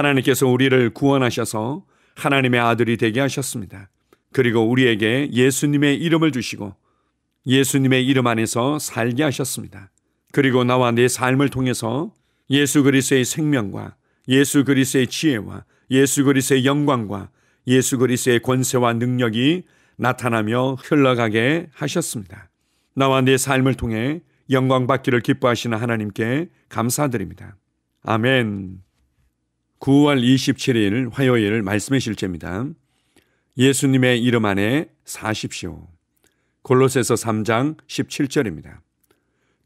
하나님께서 우리를 구원하셔서 하나님의 아들이 되게 하셨습니다. 그리고 우리에게 예수님의 이름을 주시고 예수님의 이름 안에서 살게 하셨습니다. 그리고 나와 내 삶을 통해서 예수 그리스도의 생명과 예수 그리스도의 지혜와 예수 그리스도의 영광과 예수 그리스도의 권세와 능력이 나타나며 흘러가게 하셨습니다. 나와 내 삶을 통해 영광 받기를 기뻐하시는 하나님께 감사드립니다. 아멘. 9월 27일 화요일 말씀의 실제입니다. 예수님의 이름 안에 사십시오. 골로새서 3장 17절입니다.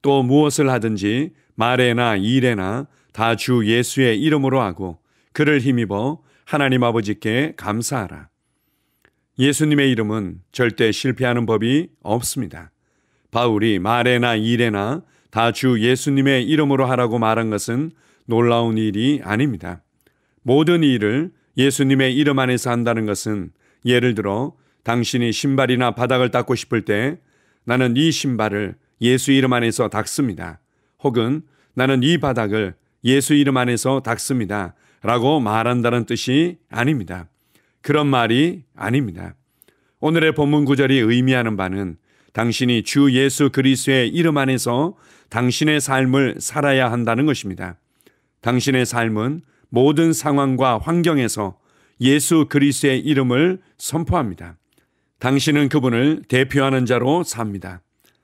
또 무엇을 하든지 말에나 일에나 다 주 예수의 이름으로 하고 그를 힘입어 하나님 아버지께 감사하라. 예수님의 이름은 절대 실패하는 법이 없습니다. 바울이 말에나 일에나 다 주 예수님의 이름으로 하라고 말한 것은 놀라운 일이 아닙니다. 모든 일을 예수님의 이름 안에서 한다는 것은 예를 들어 당신이 신발이나 바닥을 닦고 싶을 때 나는 이 신발을 예수 이름 안에서 닦습니다. 혹은 나는 이 바닥을 예수 이름 안에서 닦습니다. 라고 말한다는 뜻이 아닙니다. 그런 말이 아닙니다. 오늘의 본문 구절이 의미하는 바는 당신이 주 예수 그리스도의 이름 안에서 당신의 삶을 살아야 한다는 것입니다. 당신의 삶은 모든 상황과 환경에서 예수 그리스도의 이름을 선포합니다. 당신은 그분을 대표하는 자로 삽니다.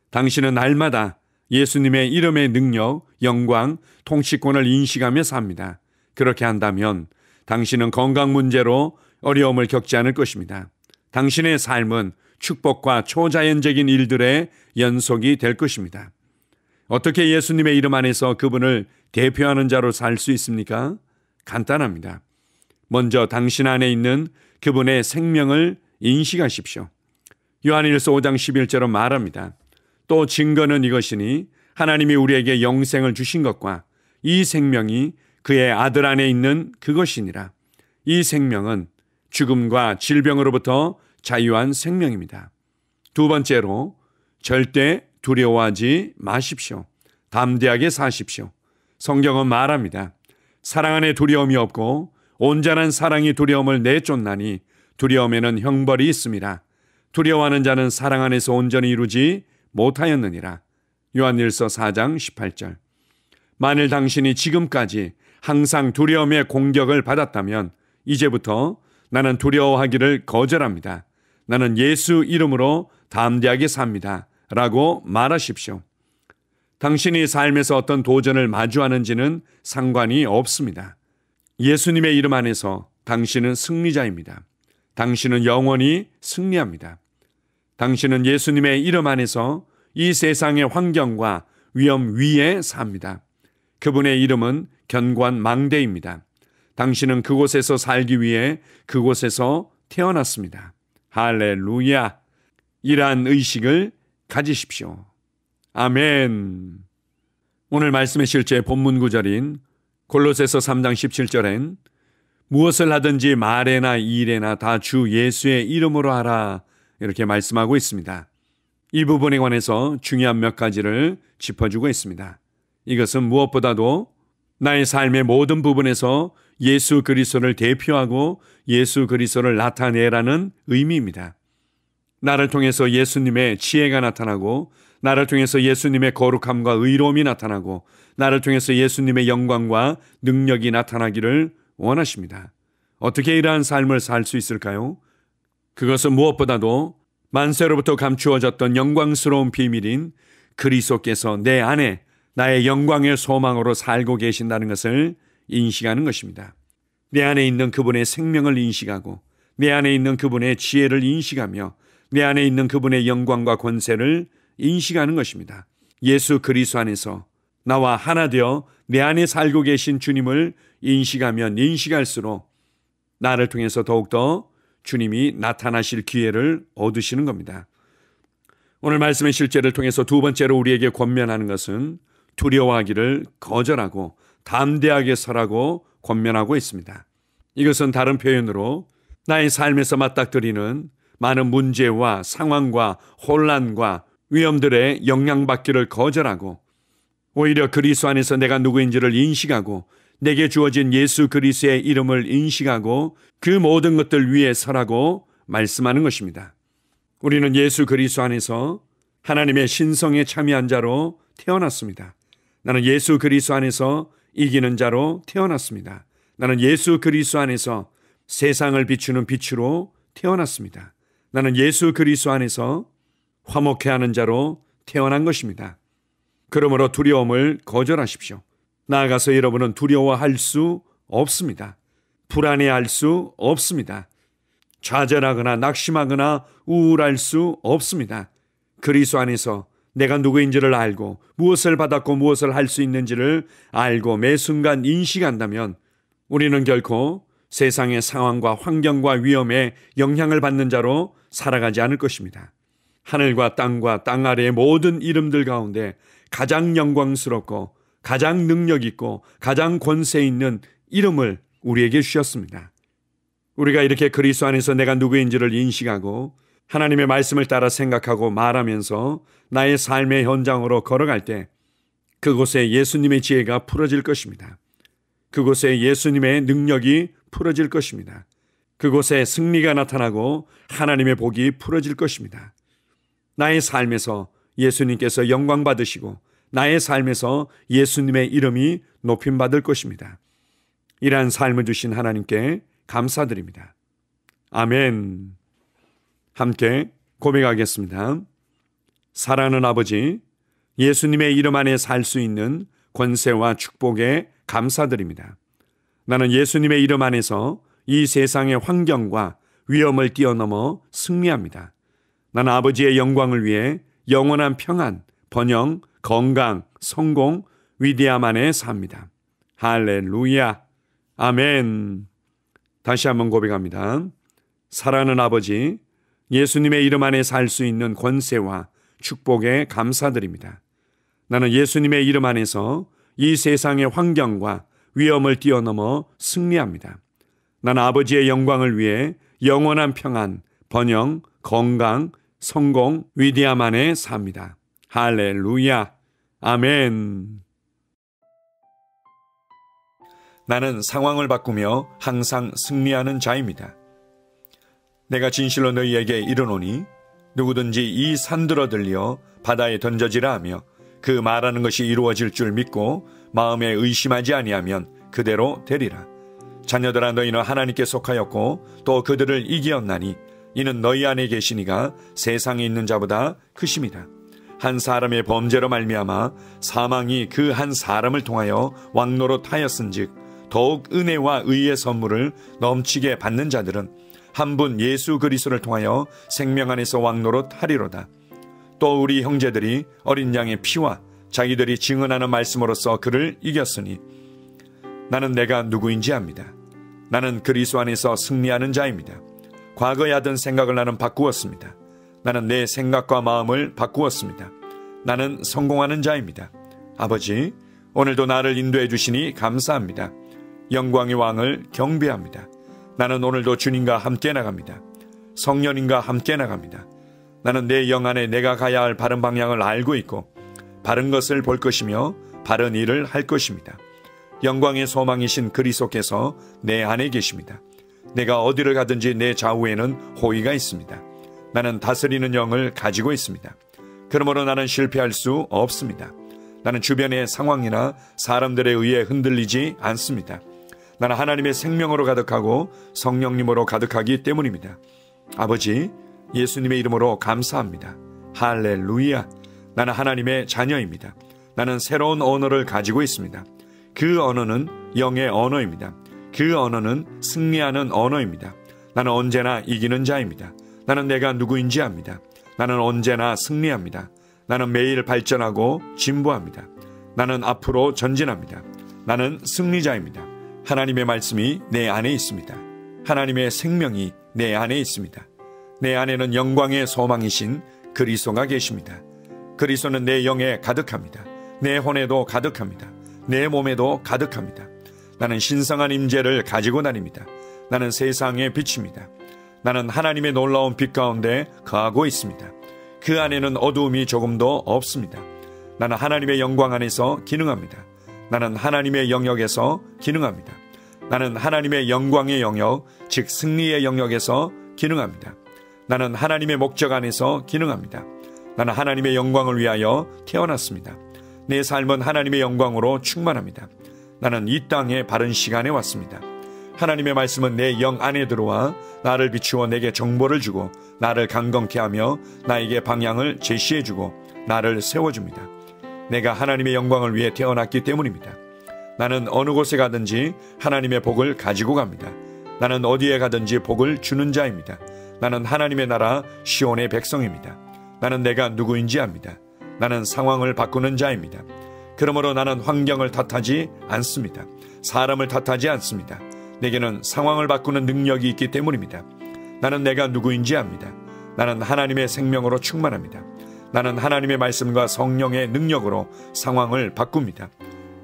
당신은 날마다 예수님의 이름의 능력, 영광, 통치권을 인식하며 삽니다. 그렇게 한다면 당신은 건강 문제로 어려움을 겪지 않을 것입니다. 당신의 삶은 축복과 초자연적인 일들의 연속이 될 것입니다. 어떻게 예수님의 이름 안에서 그분을 대표하는 자로 살 수 있습니까? 간단합니다. 먼저 당신 안에 있는 그분의 생명을 인식하십시오. 요한일서 5장 11절은 말합니다. 또 증거는 이것이니 하나님이 우리에게 영생을 주신 것과 이 생명이 그의 아들 안에 있는 그것이니라. 이 생명은 죽음과 질병으로부터 자유한 생명입니다. 두 번째로 절대 두려워하지 마십시오. 담대하게 사십시오. 성경은 말합니다. 사랑 안에 두려움이 없고 온전한 사랑이 두려움을 내쫓나니 두려움에는 형벌이 있습니다. 두려워하는 자는 사랑 안에서 온전히 이루지 못하였느니라. 요한일서 4장 18절. 만일 당신이 지금까지 항상 두려움의 공격을 받았다면 이제부터 나는 두려워하기를 거절합니다. 나는 예수 이름으로 담대하게 삽니다. 라고 말하십시오. 당신이 삶에서 어떤 도전을 마주하는지는 상관이 없습니다. 예수님의 이름 안에서 당신은 승리자입니다. 당신은 영원히 승리합니다. 당신은 예수님의 이름 안에서 이 세상의 환경과 위험 위에 삽니다. 그분의 이름은 견고한 망대입니다. 당신은 그곳에서 살기 위해 그곳에서 태어났습니다. 할렐루야! 이러한 의식을 가지십시오. 아멘. 오늘 말씀의 실제 본문 구절인 골로새서 3장 17절엔 무엇을 하든지 말에나 일에나 다 주 예수의 이름으로 하라 이렇게 말씀하고 있습니다. 이 부분에 관해서 중요한 몇 가지를 짚어주고 있습니다. 이것은 무엇보다도 나의 삶의 모든 부분에서 예수 그리스도를 대표하고 예수 그리스도를 나타내라는 의미입니다. 나를 통해서 예수님의 지혜가 나타나고 나를 통해서 예수님의 거룩함과 의로움이 나타나고 나를 통해서 예수님의 영광과 능력이 나타나기를 원하십니다. 어떻게 이러한 삶을 살 수 있을까요? 그것은 무엇보다도 만세로부터 감추어졌던 영광스러운 비밀인 그리스도께서 내 안에 나의 영광의 소망으로 살고 계신다는 것을 인식하는 것입니다. 내 안에 있는 그분의 생명을 인식하고 내 안에 있는 그분의 지혜를 인식하며 내 안에 있는 그분의 영광과 권세를 인식하는 것입니다. 예수 그리스도 안에서 나와 하나 되어 내 안에 살고 계신 주님을 인식하면 인식할수록 나를 통해서 더욱더 주님이 나타나실 기회를 얻으시는 겁니다. 오늘 말씀의 실제를 통해서 두 번째로 우리에게 권면하는 것은 두려워하기를 거절하고 담대하게 서라고 권면하고 있습니다. 이것은 다른 표현으로 나의 삶에서 맞닥뜨리는 많은 문제와 상황과 혼란과 위험들의 영향받기를 거절하고 오히려 그리스도 안에서 내가 누구인지를 인식하고 내게 주어진 예수 그리스도의 이름을 인식하고 그 모든 것들 위에 서라고 말씀하는 것입니다. 우리는 예수 그리스도 안에서 하나님의 신성에 참여한 자로 태어났습니다. 나는 예수 그리스도 안에서 이기는 자로 태어났습니다. 나는 예수 그리스도 안에서 세상을 비추는 빛으로 태어났습니다. 나는 예수 그리스도 안에서 화목해 하는 자로 태어난 것입니다. 그러므로 두려움을 거절하십시오. 나아가서 여러분은 두려워할 수 없습니다. 불안해할 수 없습니다. 좌절하거나 낙심하거나 우울할 수 없습니다. 그리스도 안에서 내가 누구인지를 알고 무엇을 받았고 무엇을 할 수 있는지를 알고 매 순간 인식한다면 우리는 결코 세상의 상황과 환경과 위험에 영향을 받는 자로 살아가지 않을 것입니다. 하늘과 땅과 땅 아래의 모든 이름들 가운데 가장 영광스럽고 가장 능력 있고 가장 권세 있는 이름을 우리에게 주셨습니다. 우리가 이렇게 그리스도 안에서 내가 누구인지를 인식하고 하나님의 말씀을 따라 생각하고 말하면서 나의 삶의 현장으로 걸어갈 때 그곳에 예수님의 지혜가 풀어질 것입니다. 그곳에 예수님의 능력이 풀어질 것입니다. 그곳에 승리가 나타나고 하나님의 복이 풀어질 것입니다. 나의 삶에서 예수님께서 영광 받으시고 나의 삶에서 예수님의 이름이 높임받을 것입니다. 이러한 삶을 주신 하나님께 감사드립니다. 아멘. 함께 고백하겠습니다. 사랑하는 아버지, 예수님의 이름 안에 살 수 있는 권세와 축복에 감사드립니다. 나는 예수님의 이름 안에서 이 세상의 환경과 위험을 뛰어넘어 승리합니다. 나는 아버지의 영광을 위해 영원한 평안, 번영, 건강, 성공, 위대함 안에 삽니다. 할렐루야. 아멘. 다시 한번 고백합니다. 사랑하는 아버지, 예수님의 이름 안에 살 수 있는 권세와 축복에 감사드립니다. 나는 예수님의 이름 안에서 이 세상의 환경과 위험을 뛰어넘어 승리합니다. 나는 아버지의 영광을 위해 영원한 평안, 번영, 건강, 성공, 위대함 안에 삽니다. 할렐루야. 아멘. 나는 상황을 바꾸며 항상 승리하는 자입니다. 내가 진실로 너희에게 이르노니 누구든지 이 산들어 들려 바다에 던져지라 하며 그 말하는 것이 이루어질 줄 믿고 마음에 의심하지 아니하면 그대로 되리라. 자녀들아, 너희는 하나님께 속하였고 또 그들을 이기었나니 이는 너희 안에 계시니가 세상에 있는 자보다 크심이다. 한 사람의 범죄로 말미암아 사망이 그 한 사람을 통하여 왕노릇하였은즉 더욱 은혜와 의의 선물을 넘치게 받는 자들은 한 분 예수 그리스도를 통하여 생명 안에서 왕노릇하리로다. 또 우리 형제들이 어린 양의 피와 자기들이 증언하는 말씀으로써 그를 이겼으니 나는 내가 누구인지 압니다. 나는 그리스도 안에서 승리하는 자입니다. 과거에 하던 생각을 나는 바꾸었습니다. 나는 내 생각과 마음을 바꾸었습니다. 나는 성공하는 자입니다. 아버지, 오늘도 나를 인도해 주시니 감사합니다. 영광의 왕을 경배합니다. 나는 오늘도 주님과 함께 나갑니다. 성령님과 함께 나갑니다. 나는 내 영 안에 내가 가야 할 바른 방향을 알고 있고 바른 것을 볼 것이며 바른 일을 할 것입니다. 영광의 소망이신 그리스도께서 내 안에 계십니다. 내가 어디를 가든지 내 좌우에는 호의가 있습니다. 나는 다스리는 영을 가지고 있습니다. 그러므로 나는 실패할 수 없습니다. 나는 주변의 상황이나 사람들에 의해 흔들리지 않습니다. 나는 하나님의 생명으로 가득하고 성령님으로 가득하기 때문입니다. 아버지, 예수님의 이름으로 감사합니다. 할렐루야. 나는 하나님의 자녀입니다. 나는 새로운 언어를 가지고 있습니다. 그 언어는 영의 언어입니다. 그 언어는 승리하는 언어입니다. 나는 언제나 이기는 자입니다. 나는 내가 누구인지 압니다. 나는 언제나 승리합니다. 나는 매일 발전하고 진보합니다. 나는 앞으로 전진합니다. 나는 승리자입니다. 하나님의 말씀이 내 안에 있습니다. 하나님의 생명이 내 안에 있습니다. 내 안에는 영광의 소망이신 그리스도가 계십니다. 그리스도는 내 영에 가득합니다. 내 혼에도 가득합니다. 내 몸에도 가득합니다. 나는 신성한 임재를 가지고 다닙니다. 나는 세상의 빛입니다. 나는 하나님의 놀라운 빛 가운데 거하고 있습니다. 그 안에는 어두움이 조금도 없습니다. 나는 하나님의 영광 안에서 기능합니다. 나는 하나님의 영역에서 기능합니다. 나는 하나님의 영광의 영역, 즉 승리의 영역에서 기능합니다. 나는 하나님의 목적 안에서 기능합니다. 나는 하나님의 영광을 위하여 태어났습니다. 내 삶은 하나님의 영광으로 충만합니다. 나는 이 땅에 바른 시간에 왔습니다. 하나님의 말씀은 내 영 안에 들어와 나를 비추어 내게 정보를 주고 나를 강건케 하며 나에게 방향을 제시해주고 나를 세워줍니다. 내가 하나님의 영광을 위해 태어났기 때문입니다. 나는 어느 곳에 가든지 하나님의 복을 가지고 갑니다. 나는 어디에 가든지 복을 주는 자입니다. 나는 하나님의 나라 시온의 백성입니다. 나는 내가 누구인지 압니다. 나는 상황을 바꾸는 자입니다. 그러므로 나는 환경을 탓하지 않습니다. 사람을 탓하지 않습니다. 내게는 상황을 바꾸는 능력이 있기 때문입니다. 나는 내가 누구인지 압니다. 나는 하나님의 생명으로 충만합니다. 나는 하나님의 말씀과 성령의 능력으로 상황을 바꿉니다.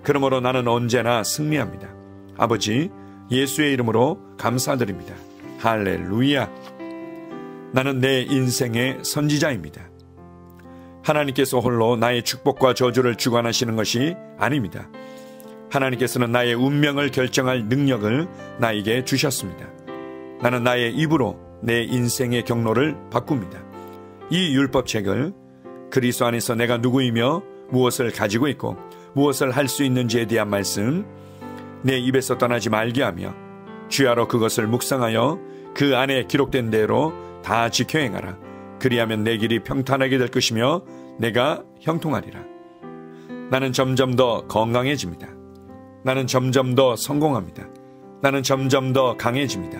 그러므로 나는 언제나 승리합니다. 아버지, 예수의 이름으로 감사드립니다. 할렐루야. 나는 내 인생의 선지자입니다. 하나님께서 홀로 나의 축복과 저주를 주관하시는 것이 아닙니다. 하나님께서는 나의 운명을 결정할 능력을 나에게 주셨습니다. 나는 나의 입으로 내 인생의 경로를 바꿉니다. 이 율법책을 그리스도 안에서 내가 누구이며 무엇을 가지고 있고 무엇을 할 수 있는지에 대한 말씀 내 입에서 떠나지 말게 하며 주야로 그것을 묵상하여 그 안에 기록된 대로 다 지켜 행하라. 그리하면 내 길이 평탄하게 될 것이며 내가 형통하리라. 나는 점점 더 건강해집니다. 나는 점점 더 성공합니다. 나는 점점 더 강해집니다.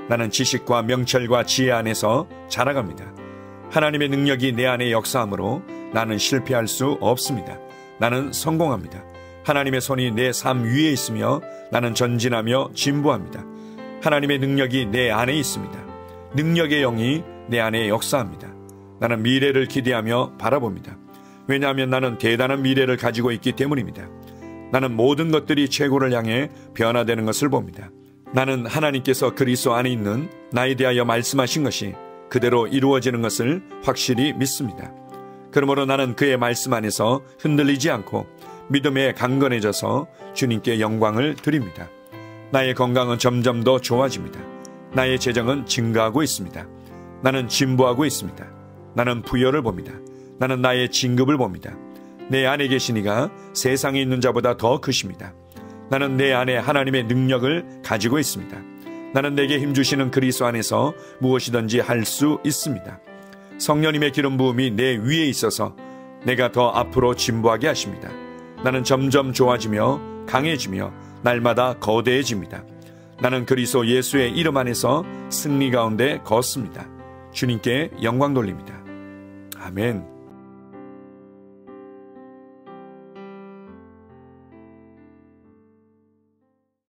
나는 지식과 명철과 지혜 안에서 자라갑니다. 하나님의 능력이 내 안에 역사하므로 나는 실패할 수 없습니다. 나는 성공합니다. 하나님의 손이 내 삶 위에 있으며 나는 전진하며 진보합니다. 하나님의 능력이 내 안에 있습니다. 능력의 영이 내 안에 역사합니다. 나는 미래를 기대하며 바라봅니다. 왜냐하면 나는 대단한 미래를 가지고 있기 때문입니다. 나는 모든 것들이 최고를 향해 변화되는 것을 봅니다. 나는 하나님께서 그리스도 안에 있는 나에 대하여 말씀하신 것이 그대로 이루어지는 것을 확실히 믿습니다. 그러므로 나는 그의 말씀 안에서 흔들리지 않고 믿음에 강건해져서 주님께 영광을 드립니다. 나의 건강은 점점 더 좋아집니다. 나의 재정은 증가하고 있습니다. 나는 진보하고 있습니다. 나는 부여를 봅니다. 나는 나의 진급을 봅니다. 내 안에 계신 이가 세상에 있는 자보다 더 크십니다. 나는 내 안에 하나님의 능력을 가지고 있습니다. 나는 내게 힘주시는 그리스도 안에서 무엇이든지 할 수 있습니다. 성령님의 기름 부음이 내 위에 있어서 내가 더 앞으로 진보하게 하십니다. 나는 점점 좋아지며 강해지며 날마다 거대해집니다. 나는 그리스도 예수의 이름 안에서 승리 가운데 걷습니다. 주님께 영광 돌립니다. 아멘.